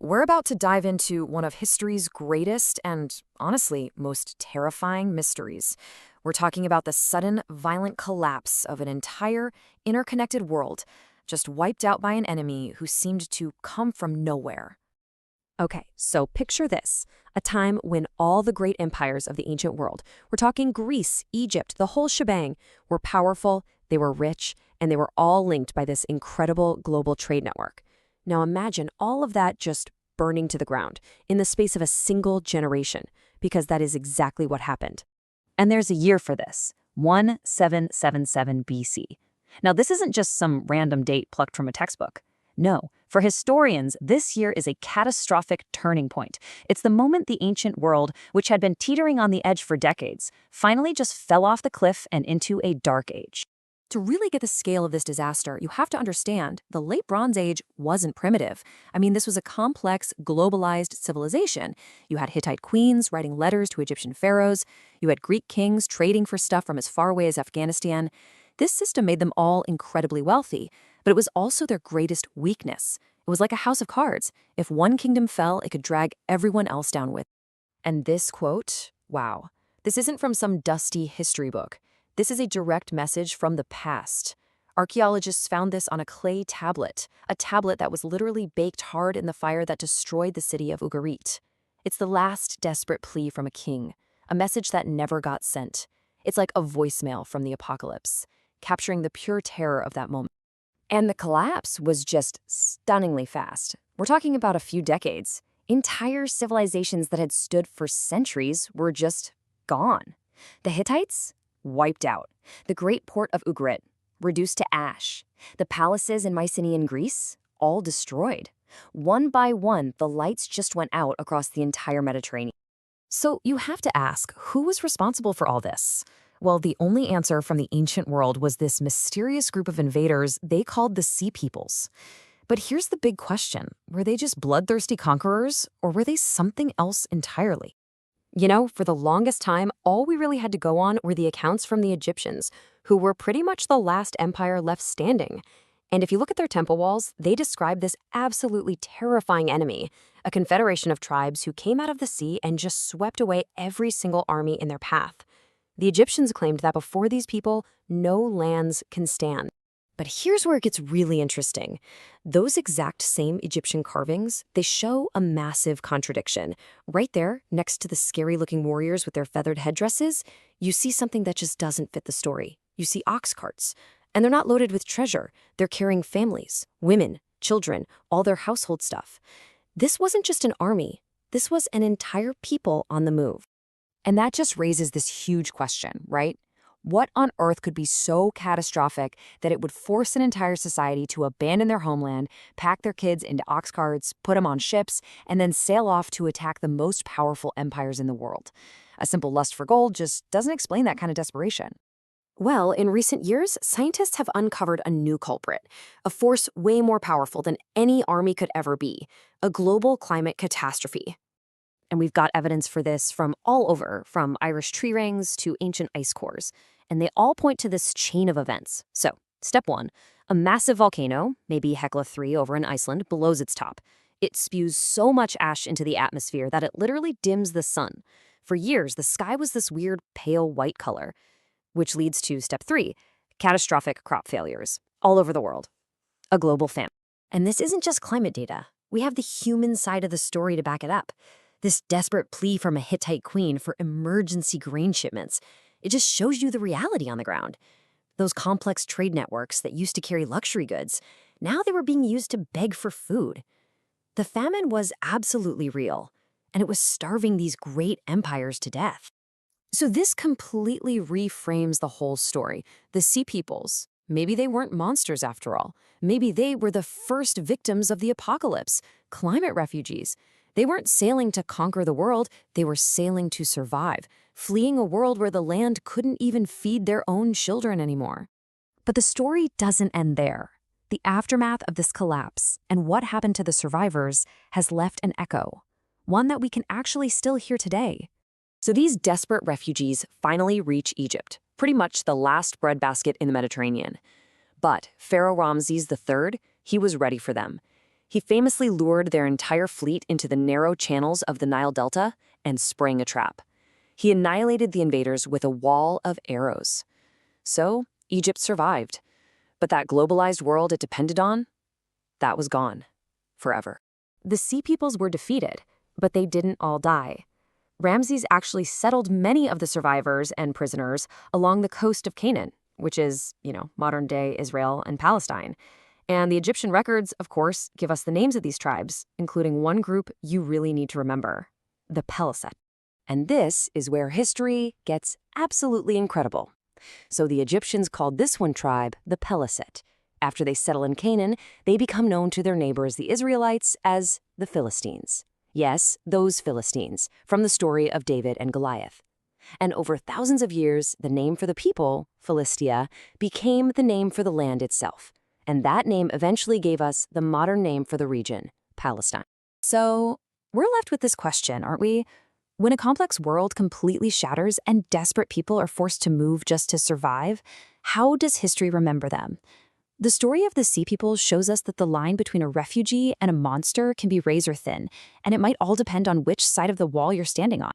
We're about to dive into one of history's greatest and, honestly, most terrifying mysteries. We're talking about the sudden, violent collapse of an entire, interconnected world, just wiped out by an enemy who seemed to come from nowhere. Okay, so picture this, a time when all the great empires of the ancient world, we're talking Greece, Egypt, the whole shebang, were powerful, they were rich, and they were all linked by this incredible global trade network. Now imagine all of that just burning to the ground in the space of a single generation, because that is exactly what happened. And there's a year for this, 1777 BC. Now this isn't just some random date plucked from a textbook. No, for historians, this year is a catastrophic turning point. It's the moment the ancient world, which had been teetering on the edge for decades, finally just fell off the cliff and into a dark age. To really get the scale of this disaster, you have to understand the late Bronze Age wasn't primitive. I mean, this was a complex, globalized civilization. You had Hittite queens writing letters to Egyptian pharaohs. You had Greek kings trading for stuff from as far away as Afghanistan. This system made them all incredibly wealthy, but it was also their greatest weakness. It was like a house of cards. If one kingdom fell, it could drag everyone else down with it. And this quote, wow, this isn't from some dusty history book. This is a direct message from the past. Archaeologists found this on a clay tablet, a tablet that was literally baked hard in the fire that destroyed the city of Ugarit. It's the last desperate plea from a king, a message that never got sent. It's like a voicemail from the apocalypse, capturing the pure terror of that moment. And the collapse was just stunningly fast. We're talking about a few decades. Entire civilizations that had stood for centuries were just gone. The Hittites? Wiped out. The great port of Ugarit, reduced to ash. The palaces in Mycenaean Greece, all destroyed. One by one, the lights just went out across the entire Mediterranean. So you have to ask, who was responsible for all this? Well, the only answer from the ancient world was this mysterious group of invaders they called the Sea Peoples. But here's the big question. Were they just bloodthirsty conquerors, or were they something else entirely? You know, for the longest time, all we really had to go on were the accounts from the Egyptians, who were pretty much the last empire left standing. And if you look at their temple walls, they describe this absolutely terrifying enemy, a confederation of tribes who came out of the sea and just swept away every single army in their path. The Egyptians claimed that before these people, no lands can stand. But here's where it gets really interesting. Those exact same Egyptian carvings, they show a massive contradiction. Right there, next to the scary-looking warriors with their feathered headdresses, you see something that just doesn't fit the story. You see ox carts. And they're not loaded with treasure. They're carrying families, women, children, all their household stuff. This wasn't just an army. This was an entire people on the move. And that just raises this huge question, right? What on earth could be so catastrophic that it would force an entire society to abandon their homeland, pack their kids into ox carts, put them on ships, and then sail off to attack the most powerful empires in the world? A simple lust for gold just doesn't explain that kind of desperation. Well, in recent years, scientists have uncovered a new culprit, a force way more powerful than any army could ever be, a global climate catastrophe. And we've got evidence for this from all over, from Irish tree rings to ancient ice cores. And they all point to this chain of events. So, step one, a massive volcano, maybe Hekla 3 over in Iceland, blows its top. It spews so much ash into the atmosphere that it literally dims the sun. For years, the sky was this weird pale white color, which leads to step 3, catastrophic crop failures all over the world. A global famine. And this isn't just climate data. We have the human side of the story to back it up. This desperate plea from a Hittite queen for emergency grain shipments. It just shows you the reality on the ground. Those complex trade networks that used to carry luxury goods, now they were being used to beg for food. The famine was absolutely real, and it was starving these great empires to death. So this completely reframes the whole story. The Sea Peoples, maybe they weren't monsters after all. Maybe they were the first victims of the apocalypse, climate refugees. They weren't sailing to conquer the world, they were sailing to survive, fleeing a world where the land couldn't even feed their own children anymore. But the story doesn't end there. The aftermath of this collapse and what happened to the survivors has left an echo, one that we can actually still hear today. So these desperate refugees finally reach Egypt, pretty much the last breadbasket in the Mediterranean. But Pharaoh Ramses III, he was ready for them. He famously lured their entire fleet into the narrow channels of the Nile Delta and sprang a trap. He annihilated the invaders with a wall of arrows. So, Egypt survived. But that globalized world it depended on, that was gone. Forever. The Sea Peoples were defeated, but they didn't all die. Ramses actually settled many of the survivors and prisoners along the coast of Canaan, which is, modern-day Israel and Palestine. And the Egyptian records, of course, give us the names of these tribes, including one group you really need to remember, the Peliset. And this is where history gets absolutely incredible. So the Egyptians called this one tribe the Peliset. After they settle in Canaan, they become known to their neighbors, the Israelites, as the Philistines. Yes, those Philistines, from the story of David and Goliath. And over thousands of years, the name for the people, Philistia, became the name for the land itself. And that name eventually gave us the modern name for the region, Palestine. So, we're left with this question, aren't we? When a complex world completely shatters and desperate people are forced to move just to survive, how does history remember them? The story of the Sea Peoples shows us that the line between a refugee and a monster can be razor thin, and it might all depend on which side of the wall you're standing on.